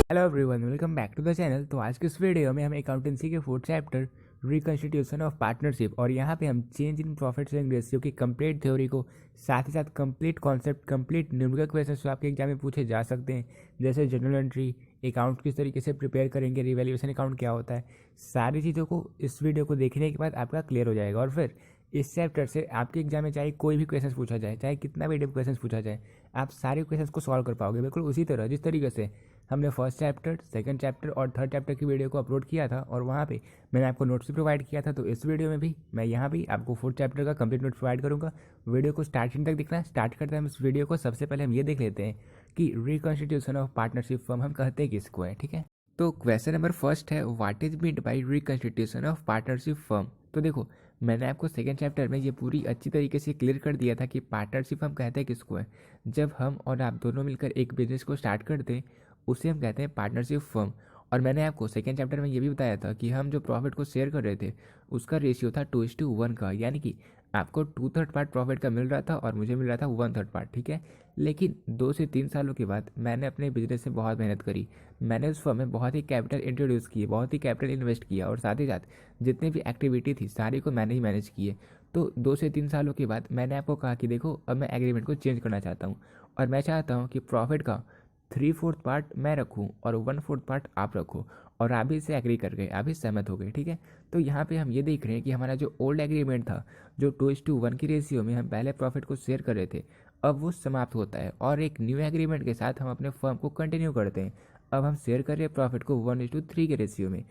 Hello everyone, welcome back to the channel. तो आज के इस वीडियो में हम अकाउंटेंसी के fourth chapter reconstitution of partnership और यहाँ पे हम change in profit sharing ratio की कंप्लीट थ्योरी को साथ ही साथ complete concept, complete numerical question जो आपके एग्जाम में पूछे जा सकते हैं, जैसे जनरल एंट्री अकाउंट किस तरीके से प्रिपेयर करेंगे, रिवैल्यूएशन अकाउंट क्या होता है, सारी चीज़ों को इस वीडियो को देखने के बाद आपका क्लियर हो जाएगा। और फिर इस चैप्टर से आपके एग्जाम में चाहे कोई भी क्वेश्चन पूछा जाए, चाहे कितना भी डेप क्वेश्चन पूछा जाए, आप सारे क्वेश्चन को सॉल्व कर पाओगे बिल्कुल उसी तरह जिस तरीके से हमने फर्स्ट चैप्टर, सेकंड चैप्टर और थर्ड चैप्टर की वीडियो को अपलोड किया था और वहाँ पे मैंने आपको नोट्स भी प्रोवाइड किया था। तो इस वीडियो में भी मैं यहाँ भी आपको फोर्थ चैप्टर का कंप्लीट नोट्स प्रोवाइड करूँगा। वीडियो को स्टार्टिंग तक देखना। स्टार्ट करते हैं हम इस वीडियो को। सबसे पहले हम ये देख लेते हैं कि रिकंस्टिट्यूशन ऑफ पार्टनरशिप फर्म हम कहते हैं किसको है। ठीक है, तो क्वेश्चन नंबर फर्स्ट है, what is meant by reconstitution of partnership firm. तो देखो, मैंने आपको सेकेंड चैप्टर में ये पूरी अच्छी तरीके से क्लियर कर दिया था कि पार्टनरशिप हम कहते हैं किसको है। जब हम और आप दोनों मिलकर एक बिजनेस को स्टार्ट करते हैं उसे हम कहते हैं पार्टनरशिप फर्म। और मैंने आपको सेकेंड चैप्टर में ये भी बताया था कि हम जो प्रॉफिट को शेयर कर रहे थे उसका रेशियो था 2:1 का, यानी कि आपको 2/3 पार्ट प्रॉफिट का मिल रहा था और मुझे मिल रहा था 1/3 पार्ट। ठीक है, लेकिन 2 से 3 सालों के बाद मैंने अपने बिजनेस में बहुत मेहनत करी। मैंने उस फर्म में बहुत ही कैपिटल इंट्रोड्यूस किए, बहुत ही कैपिटल इन्वेस्ट किया और साथ ही साथ जितनी भी एक्टिविटी थी सारी को मैंने ही मैनेज किए। तो 2 से 3 सालों के बाद मैंने आपको कहा कि देखो, अब मैं एग्रीमेंट को चेंज करना चाहता हूँ और मैं चाहता हूँ कि प्रॉफिट का 3/4 पार्ट मैं रखूँ और 1/4 पार्ट आप रखो। और आप भी इससे एग्री कर गए, आप भी सहमत हो गए। ठीक है, तो यहाँ पे हम ये देख रहे हैं कि हमारा जो ओल्ड एग्रीमेंट था, जो 2:1 की रेशियो में हम पहले प्रॉफिट को शेयर कर रहे थे, अब वो समाप्त होता है और एक न्यू एग्रीमेंट के साथ हम अपने फर्म को कंटिन्यू करते हैं। अब हम शेयर कर रहे हैं प्रॉफिट को 1:3 के रेशियो में।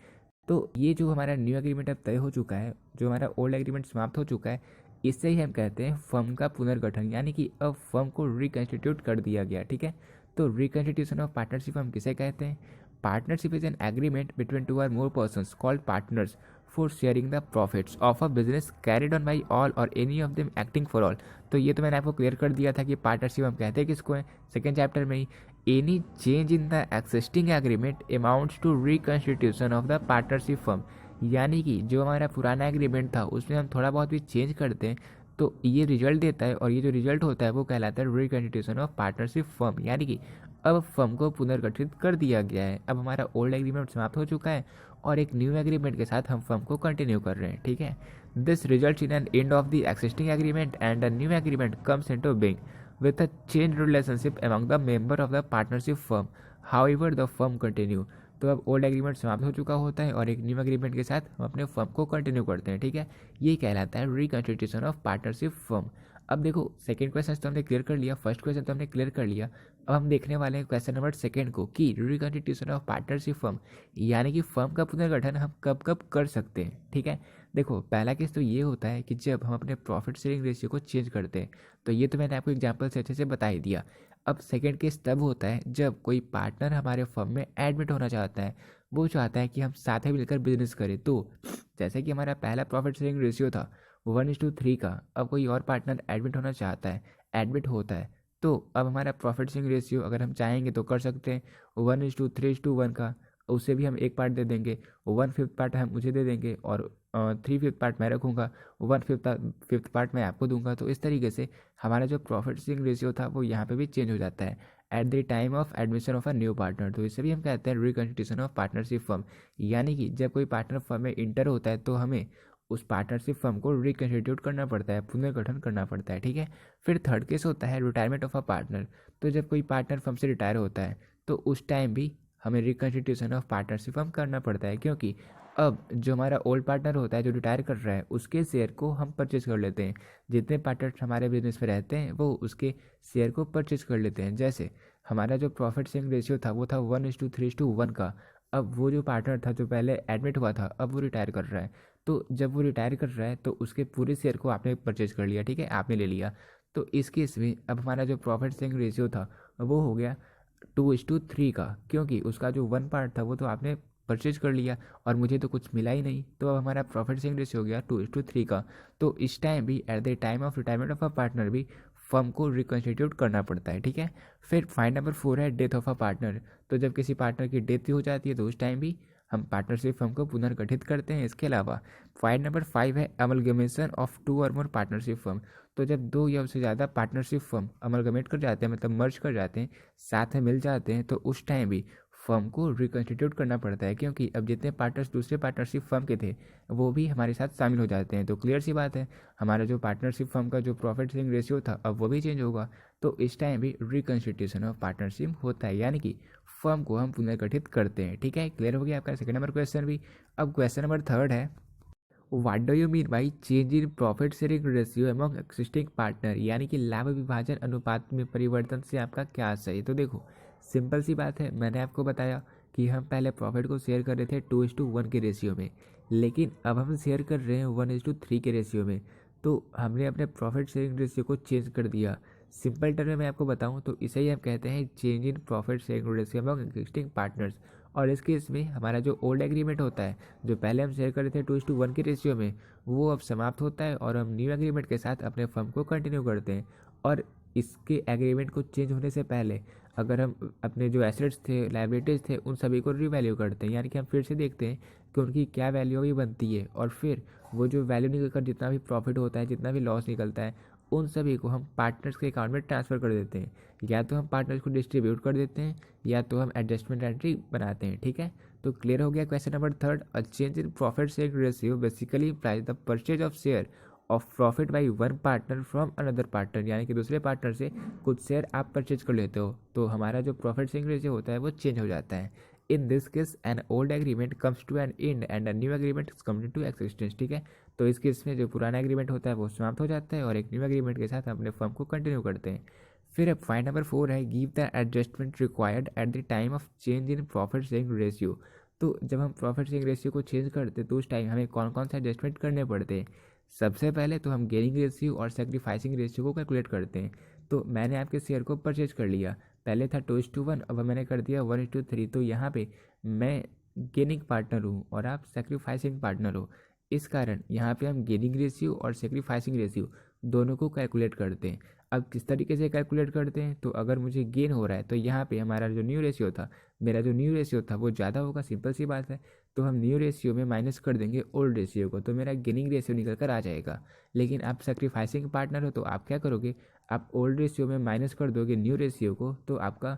तो ये जो हमारा न्यू एग्रीमेंट अब तय हो चुका है, जो हमारा ओल्ड एग्रीमेंट समाप्त हो चुका है, इससे ही हम कहते हैं फर्म का पुनर्गठन, यानी कि अब फर्म को रिकंस्टिट्यूट कर दिया गया। ठीक है, तो रिकंस्टिट्यूशन ऑफ पार्टनरशिप हम किसे कहते हैं? Partnership is an agreement between 2 or more persons called partners for sharing the profits of a business carried on by all or any of them acting for all। तो ये तो मैंने आपको clear कर दिया था कि पार्टनरशिप हम कहते हैं किसको है सेकेंड चैप्टर में ही। Any change in the existing agreement amounts to reconstitution of the partnership firm, यानी कि जो हमारा पुराना एग्रीमेंट था उसमें हम थोड़ा बहुत भी चेंज करते हैं तो ये रिजल्ट देता है, और ये जो रिजल्ट होता है वो कहलाता है रिकंस्टिट्यूशन ऑफ पार्टनरशिप फर्म, यानी कि अब फर्म को पुनर्गठित कर दिया गया है। अब हमारा ओल्ड एग्रीमेंट समाप्त हो चुका है और एक न्यू एग्रीमेंट के साथ हम फर्म को कंटिन्यू कर रहे हैं। ठीक है, this result in an end of the existing agreement and a new agreement comes into being with a change relationship among the member of the partnership firm, however the firm continue। तो अब old agreement समाप्त हो चुका होता है और एक new agreement के साथ हम अपने फर्म को कंटिन्यू करते हैं। ठीक है, ये कहलाता है रिकंस्टिट्यूशन ऑफ पार्टनरशिप फर्म। अब देखो, सेकंड क्वेश्चन तो हमने क्लियर कर लिया, फर्स्ट क्वेश्चन तो हमने क्लियर कर लिया। अब हम देखने वाले हैं क्वेश्चन नंबर सेकंड को कि रिकंस्टिट्यूशन ऑफ पार्टनरशिप फर्म, यानी कि फर्म का पुनर्गठन हम कब कब कर सकते हैं। ठीक है, देखो, पहला केस तो ये होता है कि जब हम अपने प्रॉफिट शेयरिंग रेशियो को चेंज करते हैं, तो ये तो मैंने आपको एग्जांपल से अच्छे से बता ही दिया। अब सेकंड केस तब होता है जब कोई पार्टनर हमारे फर्म में एडमिट होना चाहता है, वो चाहता है कि हम साथ में मिलकर बिजनेस करें। तो जैसे कि हमारा पहला प्रॉफिट शेयरिंग रेशियो था 1:3 का, अब कोई और पार्टनर एडमिट होना चाहता है, एडमिट होता है, तो अब हमारा प्रॉफिट शेयरिंग रेशियो अगर हम चाहेंगे तो कर सकते हैं 1:3:1 का। उसे भी हम एक पार्ट दे देंगे, 1/5 पार्ट हम मुझे दे देंगे और 3/5 पार्ट मैं रखूँगा, 1/5 पार्ट मैं आपको दूंगा। तो इस तरीके से हमारा जो प्रॉफिट शेयरिंग रेशियो था वो यहाँ पे भी चेंज हो जाता है at the time of admission of a new partner. तो इसे भी हम कहते हैं रिकंस्टिट्यूशन ऑफ पार्टनरशिप फर्म, यानी कि जब कोई पार्टनर फर्म में इंटर होता है तो हमें उस पार्टनरशिप फर्म को रिकंस्टिट्यूट करना पड़ता है, पुनर्गठन करना पड़ता है। ठीक है, फिर थर्ड केस होता है रिटायरमेंट ऑफ अ पार्टनर। तो जब कोई पार्टनर फर्म से रिटायर होता है तो उस टाइम भी हमें रिकंस्टिट्यूशन ऑफ पार्टनरशिप फर्म करना पड़ता है, क्योंकि अब जो हमारा ओल्ड पार्टनर होता है जो रिटायर कर रहा है उसके शेयर को हम परचेज कर लेते हैं। जितने पार्टनर हमारे बिजनेस में रहते हैं वो उसके शेयर को परचेज कर लेते हैं। जैसे हमारा जो प्रॉफिट शेयरिंग रेशियो था वो था 1:3:1 का। अब वो जो पार्टनर था जो पहले एडमिट हुआ था अब वो रिटायर कर रहा है, तो जब वो रिटायर कर रहा है तो उसके पूरे शेयर को आपने परचेज कर लिया। ठीक है, आपने ले लिया। तो इस केस में अब हमारा जो प्रॉफिट शेयरिंग रेशियो था वो हो गया 2:3 का, क्योंकि उसका जो 1 पार्ट था वो तो आपने परचेज कर लिया और मुझे तो कुछ मिला ही नहीं। तो अब हमारा प्रॉफिट शेयरिंग रेशियो हो गया 2:3 का। तो इस टाइम भी at the time of retirement of a partner भी फर्म को रिकंस्टिट्यूट करना पड़ता है। ठीक है, फिर फाइंड नंबर 4 है डेथ ऑफ अ पार्टनर। तो जब किसी पार्टनर की डेथ हो जाती है तो उस टाइम भी हम पार्टनरशिप फर्म को पुनर्गठित करते हैं। इसके अलावा फाइंड नंबर 5 है अमलगमेशन ऑफ 2 और मोर पार्टनरशिप फर्म। तो जब 2 या उससे ज़्यादा पार्टनरशिप फर्म अमलगमेट कर जाते हैं, मतलब मर्ज कर जाते हैं, साथ में मिल जाते हैं, तो उस टाइम भी फर्म को रिकन्स्टिट्यूट करना पड़ता है, क्योंकि अब जितने पार्टनर्स दूसरे पार्टनरशिप फर्म के थे वो भी हमारे साथ शामिल हो जाते हैं। तो क्लियर सी बात है, हमारा जो पार्टनरशिप फर्म का जो प्रॉफिट शेयरिंग रेशियो था अब वो भी चेंज होगा। तो इस टाइम भी रिकन्स्टिट्यूशन ऑफ पार्टनरशिप होता है, यानी कि फर्म को हम पुनर्गठित करते हैं। ठीक है, क्लियर हो गया आपका सेकंड नंबर क्वेश्चन भी। अब क्वेश्चन नंबर थर्ड है, what do you mean by change in profit sharing ratio among existing partner, यानी कि लाभ विभाजन अनुपात में परिवर्तन से आपका क्या आशय है। तो देखो सिंपल सी बात है, मैंने आपको बताया कि हम पहले प्रॉफिट को शेयर कर रहे थे 2:1 के रेशियो में, लेकिन अब हम शेयर कर रहे हैं 1:3 के रेशियो में। तो हमने अपने प्रॉफिट शेयरिंग रेशियो को चेंज कर दिया। सिंपल टर्म में मैं आपको बताऊं तो इसे ही हम कहते हैं change in profit sharing ratio among existing partners. और इस केस में हमारा जो ओल्ड एग्रीमेंट होता है, जो पहले हम शेयर कर रहे थे 2:1 के रेशियो में, वो अब समाप्त होता है और हम न्यू एग्रीमेंट के साथ अपने फर्म को कंटिन्यू करते हैं। और इसके एग्रीमेंट को चेंज होने से पहले अगर हम अपने जो एसेट्स थे, लाइबिलिटीज़ थे, उन सभी को रिवैल्यू करते हैं, यानी कि हम फिर से देखते हैं कि उनकी क्या वैल्यू अभी बनती है, और फिर वो जो वैल्यू निकल कर जितना भी प्रॉफिट होता है, जितना भी लॉस निकलता है, उन सभी को हम पार्टनर्स के अकाउंट में ट्रांसफ़र कर देते हैं। या तो हम पार्टनर्स को डिस्ट्रीब्यूट कर देते हैं या तो हम एडजस्टमेंट एंट्री बनाते हैं। ठीक है, तो क्लियर हो गया question number third. A change in profit sharing ratio basically implies the purchase of share of profit by one partner from another partner, यानी कि दूसरे पार्टनर से कुछ शेयर आप परचेज कर लेते हो, तो हमारा जो प्रॉफिट शेयरिंग रेशियो होता है वो चेंज हो जाता है। In this case an old agreement comes to an end and a new agreement comes to existence. ठीक है, तो इस केस में जो पुराना एग्रीमेंट होता है वो समाप्त हो जाता है और एक न्यू एग्रीमेंट के साथ अपने फर्म को कंटिन्यू करते हैं। फिर अब पॉइंट नंबर 4 है, give the adjustment required at the time of change in profit sharing ratio. तो जब हम प्रॉफिट शेयरिंग रेशियो को चेंज करते हैं तो उस टाइम हमें कौन कौन से एडजस्टमेंट करने पड़ते हैं। सबसे पहले तो हम गेनिंग रेशियो और सेक्रीफाइसिंग रेशियो को कैलकुलेट करते हैं। तो मैंने आपके शेयर को परचेज कर लिया, पहले था 2:1, अब मैंने कर दिया 1:3। तो यहाँ पे मैं गेनिंग पार्टनर हूँ और आप सेक्रीफाइसिंग पार्टनर हो। इस कारण यहाँ पे हम गेनिंग रेशियो और सेक्रीफाइसिंग रेशियो दोनों को कैलकुलेट करते हैं। अब किस तरीके से कैलकुलेट करते हैं, तो अगर मुझे गेन हो रहा है तो यहाँ पे हमारा जो न्यू रेशियो था, मेरा जो न्यू रेशियो था वो ज़्यादा होगा, सिंपल सी बात है। तो हम न्यू रेशियो में माइनस कर देंगे ओल्ड रेशियो को, तो मेरा गेनिंग रेशियो निकल कर आ जाएगा। लेकिन आप सेक्रीफाइसिंग पार्टनर हो तो आप क्या करोगे, आप ओल्ड रेशियो में माइनस कर दोगे न्यू रेशियो को, तो आपका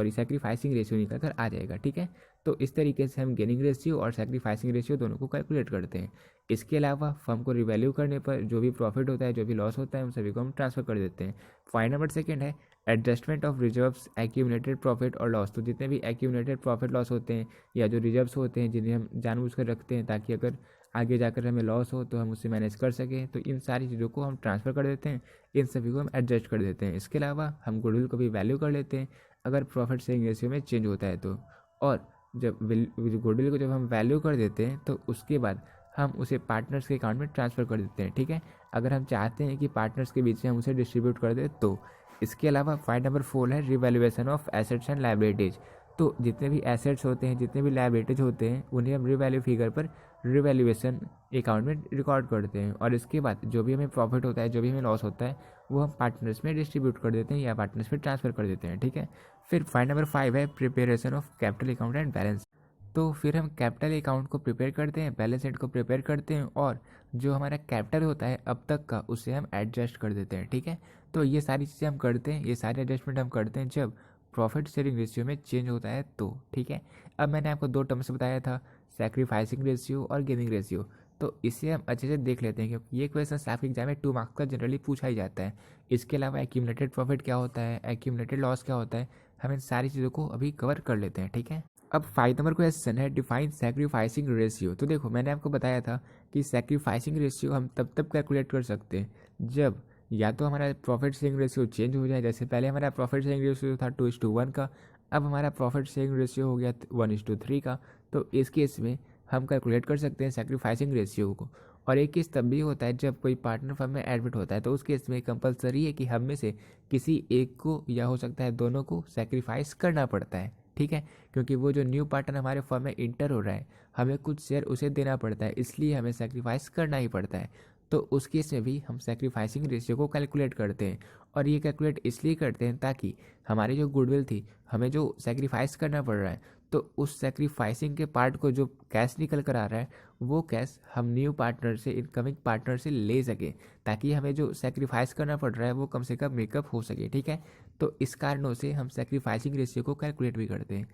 सेक्रीफाइसिंग रेशियो निकल कर आ जाएगा। ठीक है, तो इस तरीके से हम गेनिंग रेशियो और सेक्रीफाइसिंग रेशियो दोनों को कैलकुलेट करते हैं। इसके अलावा फर्म को रिवैल्यू करने पर जो भी प्रॉफिट होता है, जो भी लॉस होता है, उन सभी को हम ट्रांसफर कर देते हैं। पॉइंट नंबर सेकंड है adjustment of reserves accumulated profit और लॉस। तो जितने भी एक्यूमुलेटेड प्रॉफिट लॉस होते हैं या जो रिजर्व्स होते हैं जिन्हें हम जानबूझकर रखते हैं ताकि अगर आगे जाकर हमें लॉस हो तो हम उससे मैनेज कर सकें, तो इन सारी चीज़ों को हम ट्रांसफ़र कर देते हैं, इन सभी को हम एडजस्ट कर देते हैं। इसके अलावा हम गुडविल को भी वैल्यू कर लेते हैं अगर प्रॉफिट शेयरिंग रेशियो में चेंज होता है तो। और जब गुडविल को जब हम वैल्यू कर देते हैं तो उसके बाद हम उसे पार्टनर्स के अकाउंट में ट्रांसफ़र कर देते हैं। ठीक है, अगर हम चाहते हैं कि पार्टनर्स के बीच में हम उसे डिस्ट्रीब्यूट कर दें तो। इसके अलावा पॉइंट नंबर 4 है revaluation of assets and liabilities. तो जितने भी एसेट्स होते हैं, जितने भी लायबिलिटीज होते हैं, उन्हें हम रिवैल्यू फिगर पर रिवैल्यूएशन अकाउंट में रिकॉर्ड करते हैं। और इसके बाद जो भी हमें प्रॉफिट होता है, जो भी हमें लॉस होता है, वो हम पार्टनर्स में डिस्ट्रीब्यूट कर देते हैं या पार्टनर्स में ट्रांसफ़र कर देते हैं। ठीक है, फिर पॉइंट नंबर 5 है preparation of capital account and balance. तो फिर हम कैपिटल अकाउंट को प्रिपेयर करते हैं, बैलेंस शीट को प्रिपेयर करते हैं, और जो हमारा कैपिटल होता है अब तक का उसे हम एडजस्ट कर देते हैं। ठीक है, तो ये सारी चीज़ें हम करते हैं, ये सारे एडजस्टमेंट हम करते हैं जब प्रॉफिट शेयरिंग रेशियो में चेंज होता है तो। ठीक है, अब मैंने आपको 2 टर्म्स बताया था, सैक्रिफाइसिंग रेशियो और गेनिंग रेशियो। तो इसे हम अच्छे से देख लेते हैं क्योंकि ये क्वेश्चन आपके एग्जाम में 2 मार्क्स का जनरली पूछा ही जाता है। इसके अलावा एक्यूमुलेटेड प्रॉफिट क्या होता है, एक्यूमुलेटेड लॉस क्या होता है, हम इन सारी चीज़ों को अभी कवर कर लेते हैं। ठीक है, अब 5 नंबर क्वेश्चन है डिफाइन सैक्रिफाइसिंग रेशियो। तो देखो मैंने आपको बताया था कि सैक्रिफाइसिंग रेशियो हम तब कैलकुलेट कर सकते हैं जब या तो हमारा प्रॉफिट शेयरिंग रेशियो चेंज हो जाए। जैसे पहले हमारा प्रॉफिट शेयरिंग रेशियो था 2:1 का, अब हमारा प्रॉफिट शेयरिंग रेशियो हो गया 1:3 का। तो इस केस में हम कैलकुलेट कर सकते हैं सैक्रिफाइसिंग रेशियो को। और एक केस तब भी होता है जब कोई पार्टनर फर्म में एडमिट होता है, तो उस केस में कंपलसरी है कि हम में से किसी एक को या हो सकता है दोनों को सेक्रीफाइस करना पड़ता है। ठीक है, क्योंकि वो जो न्यू पार्टनर हमारे फर्म में इंटर हो रहा है, हमें कुछ शेयर उसे देना पड़ता है, इसलिए हमें सेक्रीफाइस करना ही पड़ता है। तो उस केस में भी हम सेक्रीफाइसिंग रेशियो को कैलकुलेट करते हैं। और ये कैलकुलेट इसलिए करते हैं ताकि हमारी जो गुडविल थी, हमें जो सेक्रीफाइस करना पड़ रहा है, तो उस सेक्रीफाइसिंग के पार्ट को जो कैश निकल कर आ रहा है वो कैश हम न्यू पार्टनर से, इनकमिंग पार्टनर से ले सके, ताकि हमें जो सेक्रीफाइस करना पड़ रहा है वो कम से कम मेकअप हो सके। ठीक है, तो इस कारणों से हम सेक्रीफाइसिंग रेशियो को कैलकुलेट भी करते हैं।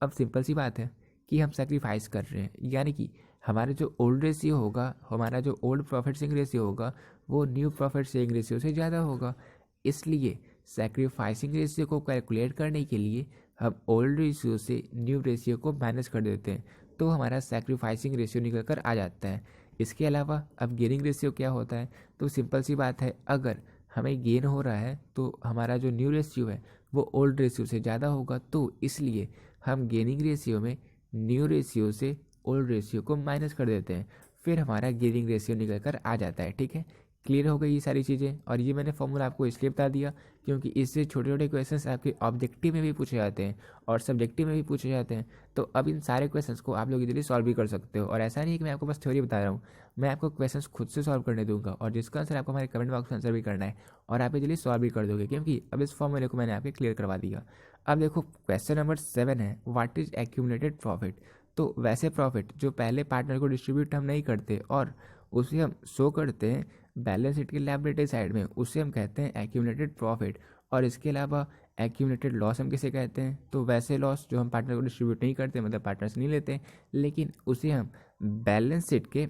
अब सिंपल सी बात है कि हम सेक्रीफाइस कर रहे हैं, यानी कि हमारा जो ओल्ड रेशियो होगा, हमारा जो ओल्ड प्रॉफिट शेयरिंग रेशियो होगा वो न्यू प्रॉफिट शेयरिंग रेशियो से ज़्यादा होगा। इसलिए सेक्रीफाइसिंग रेशियो को कैलकुलेट करने के लिए हम ओल्ड रेशियो से न्यू रेशियो को माइनस कर देते हैं, तो हमारा सेक्रीफाइसिंग रेशियो निकल कर आ जाता है। इसके अलावा अब गेनिंग रेशियो क्या होता है, तो सिंपल सी बात है, अगर हमें गेन हो रहा है तो हमारा जो न्यू रेशियो है वो ओल्ड रेशियो से ज़्यादा होगा, तो इसलिए हम गेनिंग रेशियो में न्यू रेशियो से ओल्ड रेशियो को माइनस कर देते हैं, फिर हमारा गेनिंग रेशियो निकल कर आ जाता है। ठीक है, क्लियर हो गई ये सारी चीज़ें। और ये मैंने फॉर्मूला आपको इसलिए बता दिया क्योंकि इससे छोटे छोटे क्वेश्चंस आपके ऑब्जेक्टिव में भी पूछे जाते हैं और सब्जेक्टिव में भी पूछे जाते हैं। तो अब इन सारे क्वेश्चंस को आप लोग इजीली सॉल्व भी कर सकते हो। और ऐसा नहीं है कि मैं आपको बस थ्योरी बता रहा हूँ, मैं आपको क्वेश्चंस खुद से सॉल्व करने दूंगा और जिसका आंसर आपको हमारे कमेंट बॉक्स में आंसर भी करना है और आप इजीली सॉल्व भी कर दोगे, क्योंकि अब इस फॉर्मूले को मैंने आपके क्लियर करवा दिया। अब देखो क्वेश्चन नंबर 7 है, व्हाट इज एक्यूमुलेटेड प्रॉफिट। तो वैसे प्रॉफिट जो पहले पार्टनर को डिस्ट्रीब्यूट हम नहीं करते और उसे हम शो करते हैं बैलेंस शीट की लायबिलिटी साइड में, उसे हम कहते हैं एक्यूमुलेटेड प्रॉफिट। और इसके अलावा एक्यूमुलेटेड लॉस हम किसे कहते हैं, तो वैसे लॉस जो हम पार्टनर को डिस्ट्रीब्यूट नहीं करते, मतलब पार्टनर से नहीं लेते, लेकिन उसे हम बैलेंस शीट के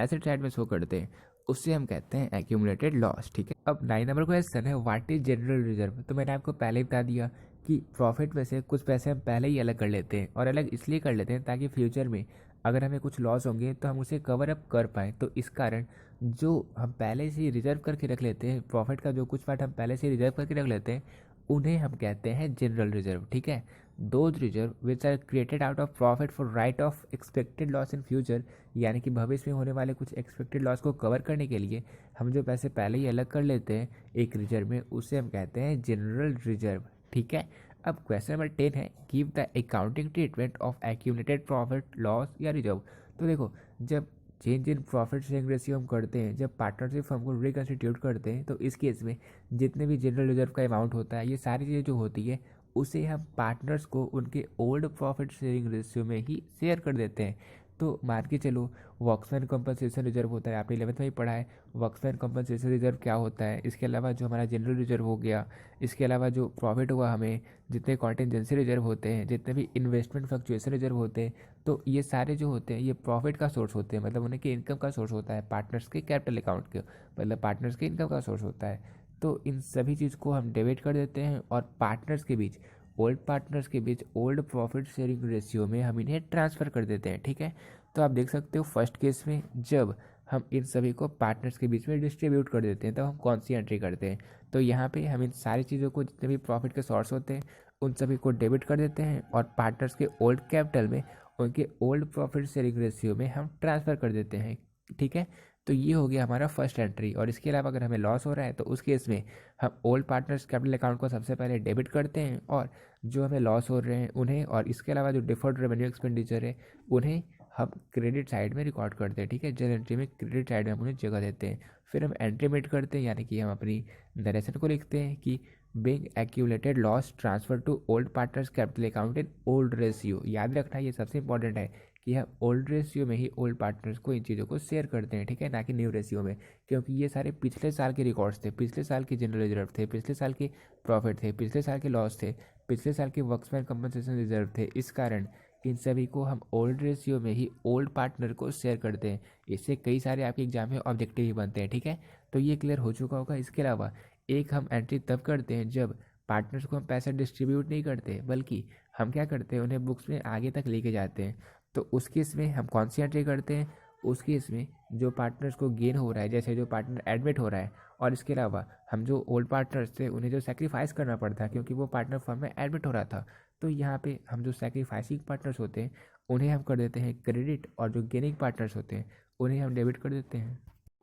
एसेट साइड में शो करते हैं, उससे हम कहते हैं एक्यूमुलेटेड लॉस। ठीक है, अब 9 नंबर क्वेश्चन है, व्हाट इज जनरल रिजर्व। तो मैंने आपको पहले ही बता दिया कि प्रॉफिट में से कुछ पैसे हम पहले ही अलग कर लेते हैं, और अलग इसलिए कर लेते हैं ताकि फ्यूचर में अगर हमें कुछ लॉस होंगे तो हम उसे कवर अप कर पाएँ। तो इस कारण जो हम पहले से ही रिजर्व करके रख लेते हैं, प्रॉफिट का जो कुछ पार्ट हम पहले से रिजर्व करके रख लेते हैं, उन्हें हम कहते हैं जनरल रिजर्व। ठीक है, those reserve which are created out of profit for write off expected loss in future, यानी कि भविष्य में होने वाले कुछ एक्सपेक्टेड लॉस को कवर करने के लिए हम जो पैसे पहले ही अलग कर लेते हैं एक रिजर्व में, उसे हम कहते हैं जनरल रिजर्व। ठीक है, अब क्वेश्चन नंबर 10 है, give the accounting treatment of accumulated profit loss या रिजर्व। तो देखो, जब change in profit sharing ratio हम करते हैं, जब पार्टनरशिप हम को रिकन्स्टिट्यूट करते हैं, तो इस केस में जितने भी जनरल रिजर्व का अमाउंट होता है, ये सारी चीज़ें जो होती है उसे हम पार्टनर्स को उनके ओल्ड प्रॉफिट शेयरिंग रेशियो में ही शेयर कर देते हैं। तो मान के चलो वर्कमैन कंपनसेशन रिजर्व होता है, आपने 11th में ही पढ़ा है वर्कमैन कंपनसेशन रिजर्व क्या होता है। इसके अलावा जो हमारा जनरल रिजर्व हो गया, इसके अलावा जो प्रॉफिट हुआ हमें, जितने कॉन्टिजेंसी रिजर्व होते हैं, जितने भी इन्वेस्टमेंट फ्लक्चुएशन रिजर्व होते हैं, तो ये सारे जो होते हैं ये प्रॉफिट का सोर्स होते हैं, मतलब उनके इनकम का सोर्स होता है, पार्टनर्स के कैपिटल अकाउंट के, मतलब पार्टनर्स के इनकम का सोर्स होता है। तो इन सभी चीज़ को हम डेबिट कर देते हैं और पार्टनर्स के बीच, ओल्ड पार्टनर्स के बीच ओल्ड प्रॉफिट शेयरिंग रेशियो में हम इन्हें ट्रांसफ़र कर देते हैं। ठीक है, तो आप देख सकते हो फर्स्ट केस में जब हम इन सभी को पार्टनर्स के बीच में डिस्ट्रीब्यूट कर देते हैं, तब हम कौन सी एंट्री करते हैं, तो यहाँ पे हम इन सारी चीज़ों को, जितने भी प्रॉफिट के सोर्स होते हैं उन सभी को डेबिट कर देते हैं और पार्टनर्स के ओल्ड कैपिटल में उनके ओल्ड प्रॉफिट शेयरिंग रेशियो में हम ट्रांसफ़र कर देते हैं। ठीक है, तो ये हो गया हमारा फर्स्ट एंट्री। और इसके अलावा अगर हमें लॉस हो रहा है तो उस केस में हम ओल्ड पार्टनर्स कैपिटल अकाउंट को सबसे पहले डेबिट करते हैं और जो हमें लॉस हो रहे हैं उन्हें, और इसके अलावा जो डिफर्ड रेवेन्यू एक्सपेंडिचर है उन्हें हम क्रेडिट साइड में रिकॉर्ड करते हैं। ठीक है, जर्नल एंट्री में क्रेडिट साइड में हम उन्हें जगह देते हैं। फिर हम एंट्री मेट करते हैं, यानी कि हम अपनी नरेशन को लिखते हैं कि being accumulated loss transfer to old partners capital account in old ratio. याद रखना ये सबसे इंपॉर्टेंट है कि हम ओल्ड रेशियो में ही ओल्ड पार्टनर्स को इन चीज़ों को शेयर करते हैं। ठीक है, ना कि न्यू रेशियो में, क्योंकि ये सारे पिछले साल के रिकॉर्ड्स थे, पिछले साल के जनरल रिजर्व थे, पिछले साल के प्रॉफिट थे, पिछले साल के लॉस थे, पिछले साल के वर्कमैन कंपनसेशन रिजर्व थे। इस कारण इन सभी को हम ओल्ड रेशियो में ही ओल्ड पार्टनर को शेयर करते हैं। इससे कई सारे आपके एग्जाम में ऑब्जेक्टिव ही बनते हैं। ठीक है, तो ये क्लियर हो चुका होगा। इसके अलावा एक हम एंट्री तब करते हैं जब पार्टनर्स को हम पैसा डिस्ट्रीब्यूट नहीं करते, बल्कि हम क्या करते हैं, उन्हें बुक्स में आगे तक लेके जाते हैं। तो उस केस में हम कौन सी एंट्री करते हैं, उस केस में जो पार्टनर्स को गेन हो रहा है, जैसे जो पार्टनर एडमिट हो रहा है, और इसके अलावा हम जो ओल्ड पार्टनर्स थे उन्हें जो सेक्रीफाइस करना पड़ता है क्योंकि वो पार्टनर फर्म में एडमिट हो रहा था, तो यहाँ पे हम जो सेक्रीफाइसिंग पार्टनर्स होते हैं उन्हें हम कर देते हैं क्रेडिट, और जो गेनिंग पार्टनर्स होते हैं उन्हें हम डेबिट कर देते हैं।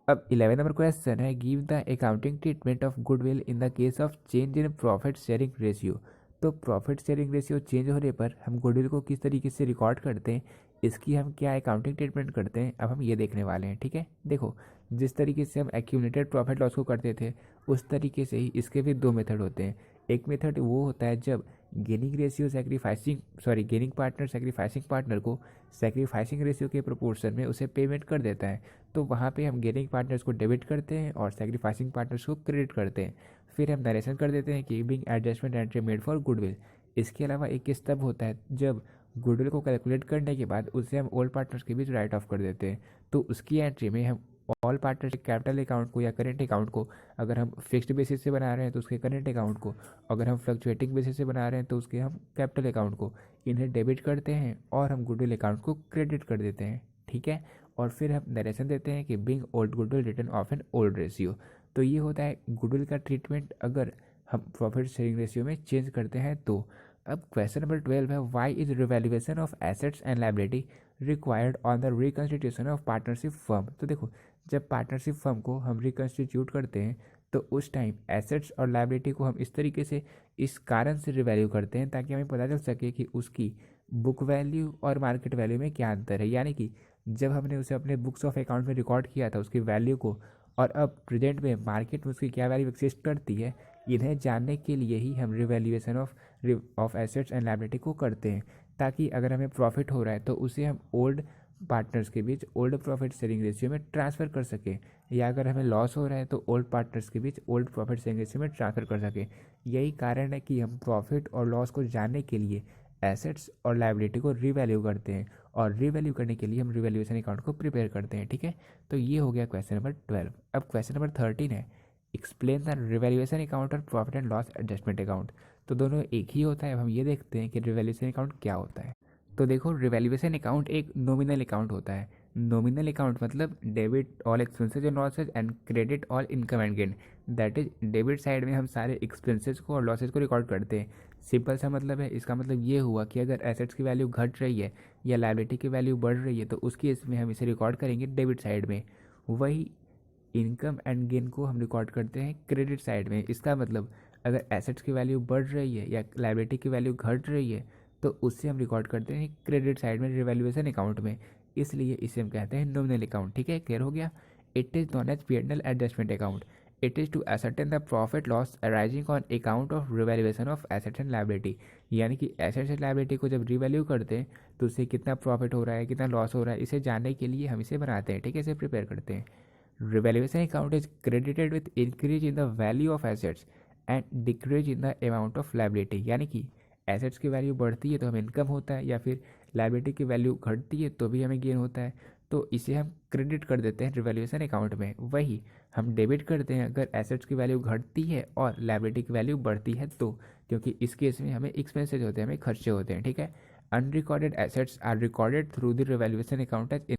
अब 11 नंबर क्वेश्चन है, give the accounting treatment of goodwill in the case of change in profit sharing ratio. तो प्रॉफिट शेयरिंग रेशियो चेंज होने पर हम गुडविल को किस तरीके से रिकॉर्ड करते हैं, इसकी हम क्या अकाउंटिंग ट्रीटमेंट करते हैं, अब हम ये देखने वाले हैं। ठीक है, देखो जिस तरीके से हम एक्यूमुलेटेड प्रॉफिट लॉस को करते थे उस तरीके से ही इसके भी दो मेथड होते हैं। एक मेथड वो होता है जब गेनिंग पार्टनर सेक्रीफाइसिंग पार्टनर को सेक्रीफाइसिंग रेशियो के प्रोपोर्शन में उसे पेमेंट कर देता है। तो वहाँ पे हम गेनिंग पार्टनर्स को डेबिट करते हैं और सेक्रीफाइसिंग पार्टनर्स को क्रेडिट करते हैं। फिर हम नरेशन कर देते हैं कि being adjustment entry made for goodwill. इसके अलावा एक केस तब होता है जब गुडविल को कैलकुलेट करने के बाद उसे हम ओल्ड पार्टनर्स के बीच राइट ऑफ कर देते हैं। तो उसकी एंट्री में हम ऑल पार्टनर्स कैपिटल अकाउंट को या करेंट अकाउंट को, अगर हम फिक्स्ड बेसिस से बना रहे हैं तो उसके करेंट अकाउंट को, अगर हम फ्लक्चुएटिंग बेसिस से बना रहे हैं तो उसके हम कैपिटल अकाउंट को, इन्हें डेबिट करते हैं और हम गुडविल अकाउंट को क्रेडिट कर देते हैं। ठीक है, और फिर हम नरेशन देते हैं कि being old goodwill written off in old ratio. तो ये होता है गुडविल का ट्रीटमेंट अगर हम प्रॉफिट शेयरिंग रेशियो में चेंज करते हैं तो। अब क्वेश्चन नंबर 12 है, why is revaluation of assets and liability required on the reconstitution of partnership firm. तो देखो, जब पार्टनरशिप फर्म को हम रिकंस्टिट्यूट करते हैं तो उस टाइम एसेट्स और लायबिलिटी को हम इस तरीके से, इस कारण से रिवैल्यू करते हैं ताकि हमें पता चल सके कि उसकी बुक वैल्यू और मार्केट वैल्यू में क्या अंतर है। यानी कि जब हमने उसे अपने बुक्स ऑफ अकाउंट में रिकॉर्ड किया था उसकी वैल्यू को, और अब प्रेजेंट में मार्केट में उसकी क्या वैल्यू एग्जिस्ट करती है, इन्हें जानने के लिए ही हम revaluation of assets and liability को करते हैं। ताकि अगर हमें प्रॉफिट हो रहा है तो उसे हम ओल्ड पार्टनर्स के बीच ओल्ड प्रॉफिट शेयरिंग रेशियो में ट्रांसफ़र कर सकें, या अगर हमें लॉस हो रहा है तो ओल्ड पार्टनर्स के बीच ओल्ड प्रॉफिट शेयरिंग रेशियो में ट्रांसफ़र कर सकें। यही कारण है कि हम प्रॉफिट और लॉस को जानने के लिए एसेट्स और लायबिलिटी को रिवैल्यू करते हैं, और रिवैल्यू करने के लिए हम रिवैल्यूएशन अकाउंट को प्रिपेयर करते हैं। ठीक है, तो ये हो गया क्वेश्चन नंबर 12। अब क्वेश्चन नंबर 13 है, एक्सप्लेन द रिवैल्यूएशन अकाउंट और profit and loss adjustment account. तो दोनों एक ही होता है। अब हम ये देखते हैं कि रिवैल्यूएशन अकाउंट क्या होता है। तो देखो, रिवैल्यूएशन अकाउंट एक नॉमिनल अकाउंट होता है। नॉमिनल अकाउंट मतलब debit all expenses and losses and credit all income and gain. That is, debit side में हम सारे एक्सपेंसेस को और लॉसेज को रिकॉर्ड करते हैं। सिंपल सा मतलब है, इसका मतलब ये हुआ कि अगर एसेट्स की वैल्यू घट रही है या लायबिलिटी की वैल्यू बढ़ रही है तो उस केस में हम इसे रिकॉर्ड करेंगे डेबिट साइड में। वही इनकम एंड गेन को हम रिकॉर्ड करते हैं क्रेडिट साइड में। इसका मतलब अगर एसेट्स की वैल्यू बढ़ रही है या लायबिलिटी की वैल्यू घट रही है तो उससे हम रिकॉर्ड करते हैं क्रेडिट साइड में रिवैल्यूएशन अकाउंट में। इसलिए इसे हम कहते हैं नॉमिनल अकाउंट। ठीक है, क्लियर हो गया। It is known as P&L adjustment account. It is to ascertain the profit loss arising on account of revaluation of assets and liability. यानी कि एसेट्स एंड लायबिलिटी को जब रिवैल्यू करते हैं तो उससे कितना प्रॉफिट हो रहा है, कितना लॉस हो रहा है, इसे जानने के लिए हम इसे बनाते हैं। ठीक है, इसे प्रिपेयर करते हैं। Revaluation account is credited with increase in the value of assets and decrease in the amount of liability. यानी कि एसेट्स की वैल्यू बढ़ती है तो हमें इनकम होता है, या फिर लायबिलिटी की वैल्यू घटती है तो भी हमें गेन होता है। तो इसे हम क्रेडिट कर देते हैं रिवैल्यूएशन अकाउंट में। वही हम डेबिट करते हैं अगर एसेट्स की वैल्यू घटती है और लायबिलिटी की वैल्यू बढ़ती है तो, क्योंकि इस केस में हमें एक्सपेंसेज होते हैं, हमें खर्चे होते हैं। ठीक है, unrecorded assets are recorded through the revaluation account as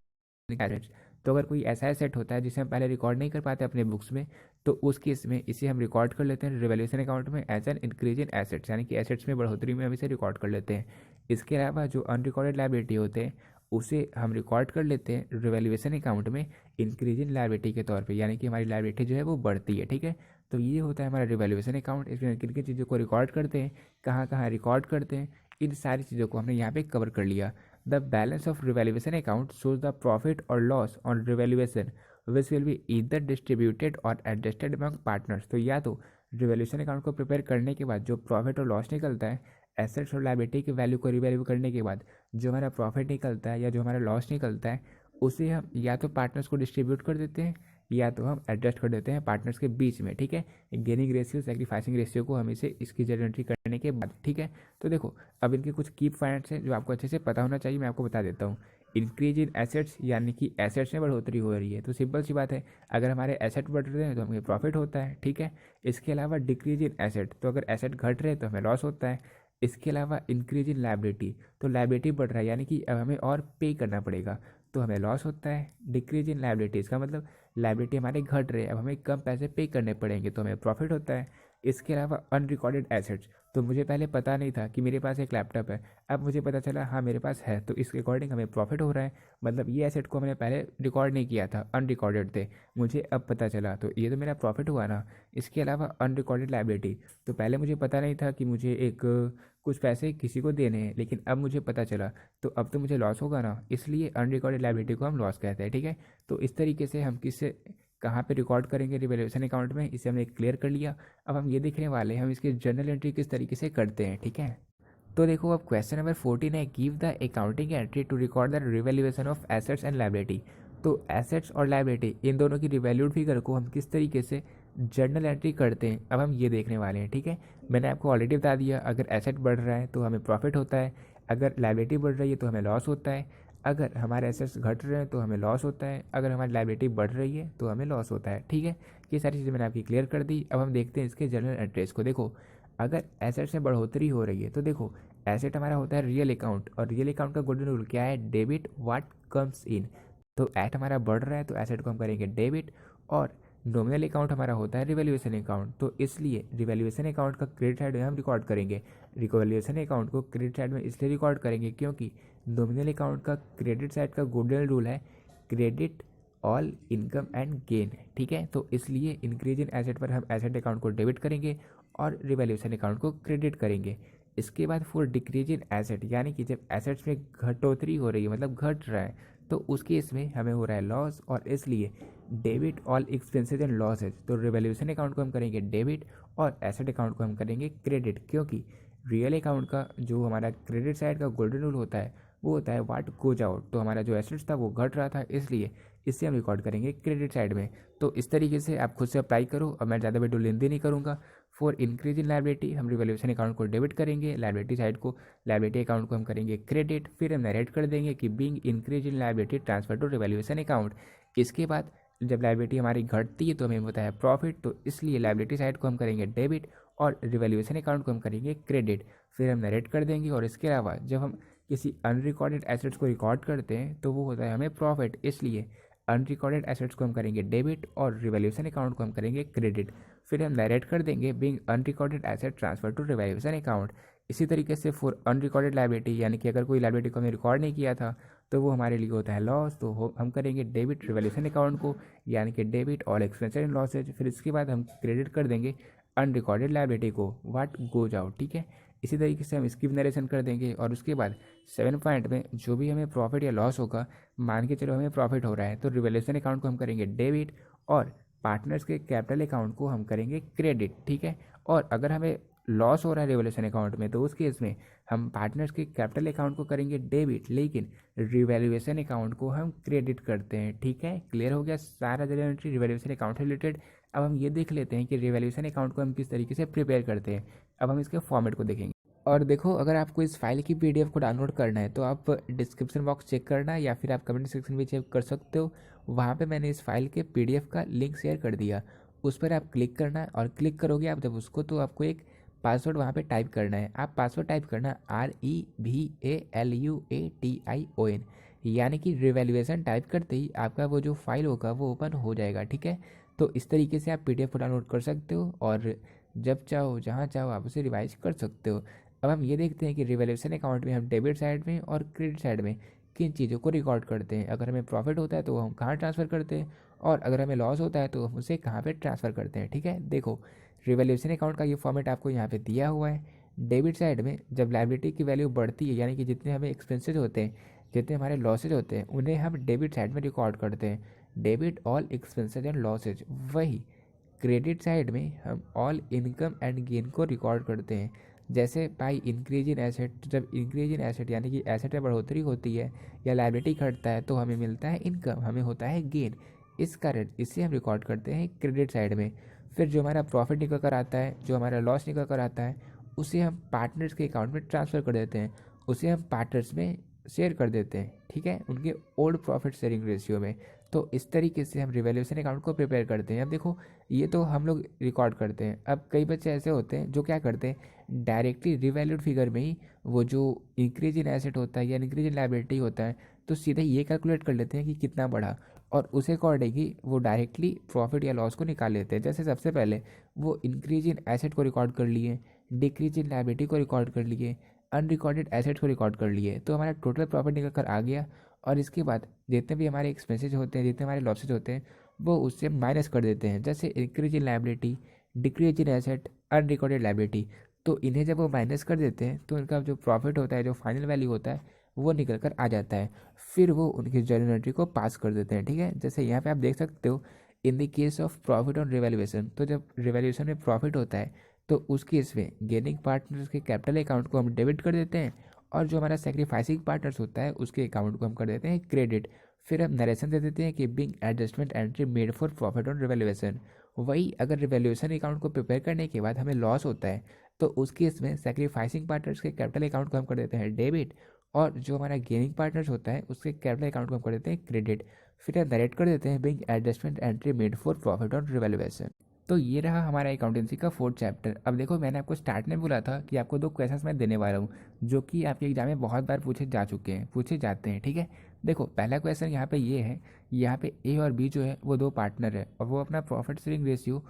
assets. तो अगर कोई ऐसा एसेट होता है जिसे हम पहले रिकॉर्ड नहीं कर पाते अपने बुक्स में, तो उस केस में इसे हम रिकॉर्ड कर लेते हैं रिवैल्यूएशन अकाउंट में as an increase in assets, यानी कि एसेट्स में बढ़ोतरी में हम इसे रिकॉर्ड कर लेते हैं। इसके अलावा जो अनरिकॉर्डेड लायबिलिटी होते हैं उसे हम रिकॉर्ड कर लेते हैं रिवैल्यूएशन अकाउंट में इंक्रीज इन लायबिलिटी के तौर पे, यानी कि हमारी लायबिलिटी जो है वो बढ़ती है। ठीक है, तो ये होता है हमारा रिवैल्यूएशन अकाउंट। इसमें किन किन चीज़ों को रिकॉर्ड करते हैं, कहाँ कहाँ रिकॉर्ड करते हैं, इन सारी चीज़ों को हमने यहाँ पे कवर कर लिया। The balance of revaluation account shows the profit और loss on revaluation which will be either distributed और एडजस्टेड अमंग पार्टनर्स। तो या तो रिवैल्यूएशन अकाउंट को प्रिपेयर करने के बाद जो प्रॉफिट और लॉस निकलता है, एसेट्स और लायबिलिटी की वैल्यू को रिवैल्यू करने के बाद जो हमारा प्रॉफिट निकलता है या जो हमारा लॉस निकलता है, उसे हम या तो पार्टनर्स को डिस्ट्रीब्यूट कर देते हैं या तो हम एडजस्ट कर देते हैं पार्टनर्स के बीच में। ठीक है, गेनिंग रेशियो सेक्रीफाइसिंग रेशियो को हम इसे इसकी जनरेटरी करने के बाद। ठीक है, तो देखो अब इनके कुछ की पॉइंट्स हैं जो आपको अच्छे से पता होना चाहिए, मैं आपको बता देता हूँ। इंक्रीज इन एसेट्स, यानी कि एसेट्स में बढ़ोतरी हो रही है, तो सिंपल सी बात है, अगर हमारे एसेट बढ़ रहे हैं तो हमें प्रॉफिट होता है। ठीक है, इसके अलावा डिक्रीज इन एसेट, तो अगर एसेट घट रहे हैं तो हमें लॉस होता है। इसके अलावा इंक्रीज इन लायबिलिटी, तो लायबिलिटी बढ़ रहा है यानी कि अब हमें और पे करना पड़ेगा तो हमें लॉस होता है। डिक्रीज इन लायबिलिटी, इसका मतलब लायबिलिटी हमारे घट रहे हैं, अब हमें कम पैसे पे करने पड़ेंगे तो हमें प्रॉफिट होता है। इसके अलावा अनरिकॉर्डेड एसेट्स, तो मुझे पहले पता नहीं था कि मेरे पास एक लैपटॉप है, अब मुझे पता चला हाँ मेरे पास है, तो इसके अकॉर्डिंग हमें प्रॉफिट हो रहा है। मतलब ये एसेट को मैंने पहले रिकॉर्ड नहीं किया था, अनरिकॉर्डेड थे, मुझे अब पता चला, तो ये तो मेरा प्रॉफिट हुआ ना। इसके अलावा अनरिकॉर्डेड लायबिलिटी, तो पहले मुझे पता नहीं था कि मुझे एक कुछ पैसे किसी को देने हैं, लेकिन अब मुझे पता चला, तो अब तो मुझे लॉस होगा ना, इसलिए अनरिकॉर्डेड लायबिलिटी को हम लॉस कहते हैं। ठीक है, तो इस तरीके से हम कहाँ पे रिकॉर्ड करेंगे रिवैल्यूएशन अकाउंट में, इसे हमने क्लियर कर लिया। अब हम ये देखने वाले हैं हम इसकी जर्नल एंट्री किस तरीके से करते हैं, ठीक है। तो देखो अब क्वेश्चन नंबर 14 है, give the accounting entry to record the revaluation of assets and liability. तो एसेट्स और लायबिलिटी इन दोनों की रिवैल्यूड फिगर को हम किस तरीके से जर्नल एंट्री करते हैं, अब हम ये देखने वाले हैं, ठीक है। मैंने आपको ऑलरेडी बता दिया, अगर एसेट बढ़ रहा है तो हमें प्रॉफिट होता है, अगर लायबिलिटी बढ़ रही है तो हमें लॉस होता है, अगर हमारे एसेट्स घट रहे हैं तो हमें लॉस होता है, अगर हमारी लायबिलिटी बढ़ रही है तो हमें लॉस होता है, ठीक है। ये सारी चीज़ें मैंने आपकी क्लियर कर दी। अब हम देखते हैं इसके जर्नल एंट्रीज को। देखो अगर एसेट्स में बढ़ोतरी हो रही है तो देखो एसेट हमारा होता है रियल अकाउंट, और रियल अकाउंट का गोल्डन रूल क्या है, डेबिट व्हाट कम्स इन। तो एट हमारा बढ़ रहा है तो एसेट को हम करेंगे डेबिट, और नॉमिनल अकाउंट हमारा होता है रिवैल्यूएशन अकाउंट, तो इसलिए रिवैल्यूएशन अकाउंट का क्रेडिट साइड में हम रिकॉर्ड करेंगे। रिवैल्यूएशन अकाउंट को क्रेडिट साइड में इसलिए रिकॉर्ड करेंगे क्योंकि नॉमिनल अकाउंट का क्रेडिट साइड का गोल्डन रूल है credit all income and gain, ठीक है। तो इसलिए इंक्रीज इन एसेट पर हम एसेट अकाउंट को डेबिट करेंगे और रिवैल्यूएशन अकाउंट को क्रेडिट करेंगे। इसके बाद फॉर डिक्रीज इन एसेट, यानी कि जब एसेट्स में घटोतरी हो रही है मतलब घट रहा है, तो उस केस में हमें हो रहा है लॉस, और इसलिए debit all expenses and losses. तो रिवैल्यूएशन अकाउंट को हम करेंगे डेबिट और एसेट अकाउंट को हम करेंगे क्रेडिट, क्योंकि रियल अकाउंट का जो हमारा क्रेडिट साइड का गोल्डन रूल होता है वो होता है व्हाट गोज आउट। तो हमारा जो एसेट्स था वो घट रहा था, इसलिए इसे हम रिकॉर्ड करेंगे क्रेडिट साइड में। तो इस तरीके से आप खुद से अप्लाई करो, और मैं ज़्यादा वीडियो लेंदी नहीं करूँगा। फॉर इंक्रीज इन लायबिलिटी हम रिवैल्यूएशन अकाउंट को डेबिट करेंगे, लायबिलिटी साइड को लायबिलिटी अकाउंट को हम करेंगे क्रेडिट, फिर हम नरेट कर देंगे कि being increase in liability transfer to revaluation account. इसके बाद जब लायबिलिटी हमारी घटती है तो हमें होता है प्रॉफिट, तो इसलिए लायबिलिटी साइड को हम करेंगे डेबिट और रिवैल्यूएशन अकाउंट को हम करेंगे क्रेडिट, फिर हम नरेट कर देंगे। और इसके अलावा जब हम किसी अनरिकॉर्डेड एसेट्स को रिकॉर्ड करते हैं तो वो होता है हमें प्रॉफिट, इसलिए अनरिकॉर्डेड एसेट्स को हम करेंगे डेबिट और रिवैल्यूएशन अकाउंट को हम करेंगे क्रेडिट, फिर हम नरेट कर देंगे being unrecorded asset transfer to revaluation account. इसी तरीके से फॉर अनरिकॉर्डेड लायबिलिटी, यानी कि अगर कोई लायबिलिटी को हमने रिकॉर्ड नहीं किया था तो वो हमारे लिए होता है लॉस, तो हम करेंगे डेबिट रिवैल्यूएशन अकाउंट को, यानी कि debit all expenses and losses. फिर इसके बाद हम क्रेडिट कर देंगे अनरिकॉर्डेड लायबिलिटी को व्हाट गोज आउट, ठीक है। इसी तरीके से हम इसकी भी नरेशन कर देंगे, और उसके बाद 7 पॉइंट में जो भी हमें प्रॉफिट या लॉस होगा, मान के चलो हमें प्रॉफिट हो रहा है तो रिवैल्यूएशन अकाउंट को हम करेंगे डेबिट और पार्टनर्स के कैपिटल अकाउंट को हम करेंगे क्रेडिट, ठीक है। और अगर हमें लॉस हो रहा है रिवैल्यूएशन अकाउंट में तो उस केस में हम पार्टनर्स के कैपिटल अकाउंट को करेंगे डेबिट, लेकिन रिवैल्यूएशन अकाउंट को हम क्रेडिट करते हैं, ठीक है। क्लियर हो गया सारा जर्नल एंट्री रिवैल्यूएशन अकाउंट से रिलेटेड। अब हम ये देख लेते हैं कि रिवैल्यूएशन अकाउंट को हम किस तरीके से प्रिपेयर करते हैं। अब हम इसके फॉर्मेट को देखेंगे। और देखो अगर आपको इस फाइल की पीडीएफ को डाउनलोड करना है तो आप डिस्क्रिप्शन बॉक्स चेक करना, या फिर आप कमेंट सेक्शन भी चेक कर सकते हो। वहाँ पे मैंने इस फाइल के पीडीएफ का लिंक शेयर कर दिया, उस पर आप क्लिक करना, और क्लिक करोगे आप जब उसको तो आपको एक पासवर्ड वहाँ पे टाइप करना है। आप पासवर्ड टाइप करना REVALUATION, यानी कि रिवैल्यूएशन टाइप करते ही आपका वो जो फाइल होगा वो ओपन हो जाएगा, ठीक है। तो इस तरीके से आप पीडीएफ को डाउनलोड कर सकते हो, और जब चाहो जहाँ चाहो आप उसे रिवाइज कर सकते हो। अब हम ये देखते हैं कि रिवैल्यूएशन अकाउंट में हम डेबिट साइड में और क्रेडिट साइड में किन चीज़ों को रिकॉर्ड करते हैं। अगर हमें प्रॉफिट होता है तो हम कहाँ ट्रांसफ़र करते हैं, और अगर हमें लॉस होता है तो हम उसे कहाँ पे ट्रांसफ़र करते हैं, ठीक है। देखो रिवैल्यूएशन अकाउंट का ये फॉर्मेट आपको यहाँ पे दिया हुआ है। डेबिट साइड में जब लायबिलिटी की वैल्यू बढ़ती है, यानी कि जितने हमें एक्सपेंसेस होते हैं, जितने हमारे लॉसेज होते हैं, उन्हें हम डेबिट साइड में रिकॉर्ड करते हैं, debit all expenses and losses. वही क्रेडिट साइड में हम ऑल इनकम एंड गेन को रिकॉर्ड करते हैं। जैसे बाई इंक्रीज इन एसेट, जब इंक्रीज इन एसेट यानी कि एसेट में बढ़ोतरी होती है या लायबिलिटी घटता है तो हमें मिलता है इनकम, हमें होता है गेन, इस कारण इसे हम रिकॉर्ड करते हैं क्रेडिट साइड में। फिर जो हमारा प्रॉफिट निकल कर आता है, जो हमारा लॉस निकल कर आता है, उसे हम पार्टनर्स के अकाउंट में ट्रांसफ़र कर देते हैं, उसे हम पार्टनर्स में शेयर कर देते हैं, ठीक है, उनके ओल्ड प्रॉफिट शेयरिंग रेशियो में। तो इस तरीके से हम रिवैल्यूएशन अकाउंट को प्रिपेयर करते हैं। अब देखो ये तो हम लोग रिकॉर्ड करते हैं। अब कई बच्चे ऐसे होते हैं जो क्या करते हैं, डायरेक्टली रिवैल्यूड फिगर में ही वो जो इंक्रीज इन एसेट होता है या इंक्रीज इन लायबिलिटी होता है तो सीधे ये कैलकुलेट कर लेते हैं कि कितना बढ़ा, और उसे अकॉर्डिंग ही वो डायरेक्टली प्रॉफिट या लॉस को निकाल लेते हैं। जैसे सबसे पहले वो इंक्रीज इन एसेट को रिकॉर्ड कर लिए, डिक्रीज इन लायबिलिटी को रिकॉर्ड कर लिए, अनरिकॉर्डेड एसेट्स को रिकॉर्ड कर लिए, तो हमारा टोटल प्रॉफिट निकल कर आ गया। और इसके बाद जितने भी हमारे एक्सपेंसेस होते हैं, जितने हमारे लॉसेज होते हैं, वो उससे माइनस कर देते हैं। जैसे increase in liability, decrease in asset, unrecorded liability, तो इन्हें जब वो माइनस कर देते हैं तो उनका जो प्रॉफिट होता है, जो फाइनल वैल्यू होता है, वो निकल कर आ जाता है। फिर वो उनकी जर्नल एंट्री को पास कर देते हैं, ठीक है। जैसे यहाँ पे आप देख सकते हो in the case of profit on revaluation, तो जब रिवैल्यूएशन में प्रॉफिट होता है तो उस केस में गेनिंग पार्टनर्स के कैपिटल अकाउंट को हम डेबिट कर देते हैं, और जो हमारा सेक्रीफाइसिंग पार्टनर्स होता है उसके अकाउंट को हम कर देते हैं क्रेडिट। फिर हम नरेशन दे देते हैं कि being adjustment entry made for profit on revaluation. वही अगर रिवैल्यूएशन अकाउंट को प्रिपेयर करने के बाद हमें लॉस होता है तो उस केस में सेक्रीफाइसिंग पार्टनर्स के कैपिटल अकाउंट को हम कर देते हैं डेबिट, और जो हमारा गेनिंग पार्टनर्स होता है उसके कैपिटल अकाउंट को हम कर देते हैं क्रेडिट। फिर हम नरेट कर देते हैं being adjustment entry made for profit on revaluation. तो ये रहा हमारा अकाउंटेंसी का फोर्थ चैप्टर। अब देखो, मैंने आपको स्टार्ट में बोला था कि आपको 2 क्वेश्चंस मैं देने वाला हूँ जो कि आपके एग्जाम में बहुत बार पूछे जाते हैं, ठीक है। देखो, पहला क्वेश्चन यहाँ पे ये है, यहाँ पे ए और बी जो है वो 2 पार्टनर है और वो अपना प्रॉफिट शेयरिंग रेशियो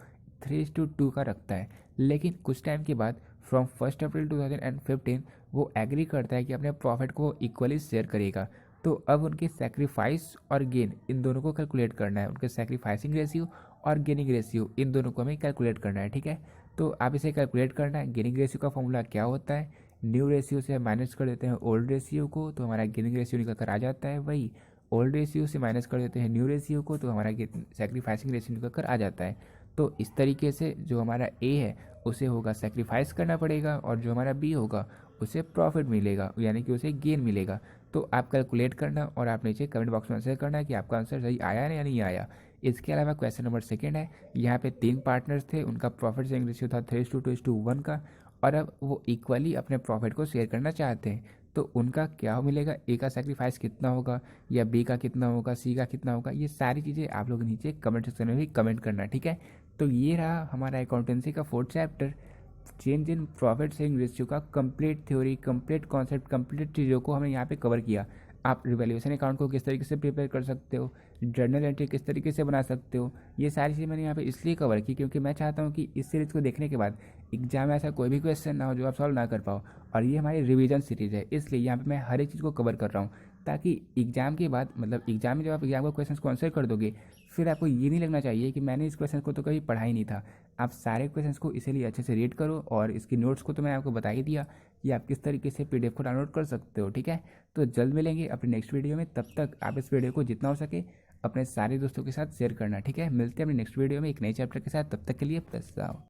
3:2 का रखता है। लेकिन कुछ टाइम के बाद फ्रॉम 1 अप्रैल 2015 वो एग्री करता है कि अपने प्रॉफिट को इक्वली शेयर करेगा। तो अब उनके सेक्रीफाइस और गेन इन दोनों को कैलकुलेट करना है, उनके सेक्रीफाइसिंग रेशियो और गेनिंग रेशियो इन दोनों को हमें कैलकुलेट करना है, ठीक है। तो आप इसे कैलकुलेट करना है। गेनिंग रेशियो का फॉर्मूला क्या होता है, न्यू रेशियो से माइनस कर देते हैं ओल्ड रेशियो को तो हमारा गेनिंग रेशियो निकल कर आ जाता है। वही ओल्ड रेशियो से माइनस कर देते हैं न्यू रेशियो को तो हमारा सेक्रीफाइसिंग रेशियो निकल कर आ जाता है। तो इस तरीके से जो हमारा ए है उसे होगा सेक्रीफाइस करना पड़ेगा और जो हमारा बी होगा उसे प्रॉफिट मिलेगा, यानी कि उसे गेन मिलेगा। तो आप कैलकुलेट करना और आप नीचे कमेंट बॉक्स में आंसर करना कि आपका आंसर सही आया या नहीं आया। इसके अलावा क्वेश्चन नंबर 2 है, यहाँ पे 3 पार्टनर्स थे, उनका प्रॉफिट शेयरिंग रेशियो था 3:2:1 का, और अब वो इक्वली अपने प्रॉफिट को शेयर करना चाहते हैं। तो उनका क्या मिलेगा, ए का सेक्रीफाइस कितना होगा या बी का कितना होगा, सी का कितना होगा, ये सारी चीज़ें आप लोग नीचे कमेंट सेक्शन में भी कमेंट करना, ठीक है। तो ये रहा हमारा अकाउंटेंसी का 4th chapter, change in profit sharing ratio का complete theory, complete concept, complete चीज़ों को हमने यहाँ पे कवर किया। आप रिवैल्यूएशन अकाउंट को किस तरीके से प्रिपेयर कर सकते हो, जर्नल एंट्री किस तरीके से बना सकते हो, ये सारी चीज़ें मैंने यहाँ पे इसलिए कवर की क्योंकि मैं चाहता हूँ कि इस सीरीज़ को देखने के बाद एग्जाम में ऐसा कोई भी क्वेश्चन ना हो जो आप सॉल्व ना कर पाओ। और ये हमारी रिवीजन सीरीज़ है, इसलिए यहाँ पे मैं हर एक चीज़ को कवर कर रहा हूँ ताकि एग्जाम के बाद, मतलब एग्जाम में जब आप एग्जाम को क्वेश्चन को आंसर कर दोगे फिर आपको ये नहीं लगना चाहिए कि मैंने इस क्वेश्चन को तो कभी पढ़ा ही नहीं था। आप सारे क्वेश्चंस को इसीलिए अच्छे से रीड करो, और इसकी नोट्स को तो मैं आपको बता ही दिया कि आप किस तरीके से पीडीएफ को डाउनलोड कर सकते हो, ठीक है। तो जल्द मिलेंगे अपने नेक्स्ट वीडियो में, तब तक आप इस वीडियो को जितना हो सके अपने सारे दोस्तों के साथ शेयर करना, ठीक है। मिलते हैं अपने नेक्स्ट वीडियो में एक नए चैप्टर के साथ, तब तक के लिए प्लस आओ।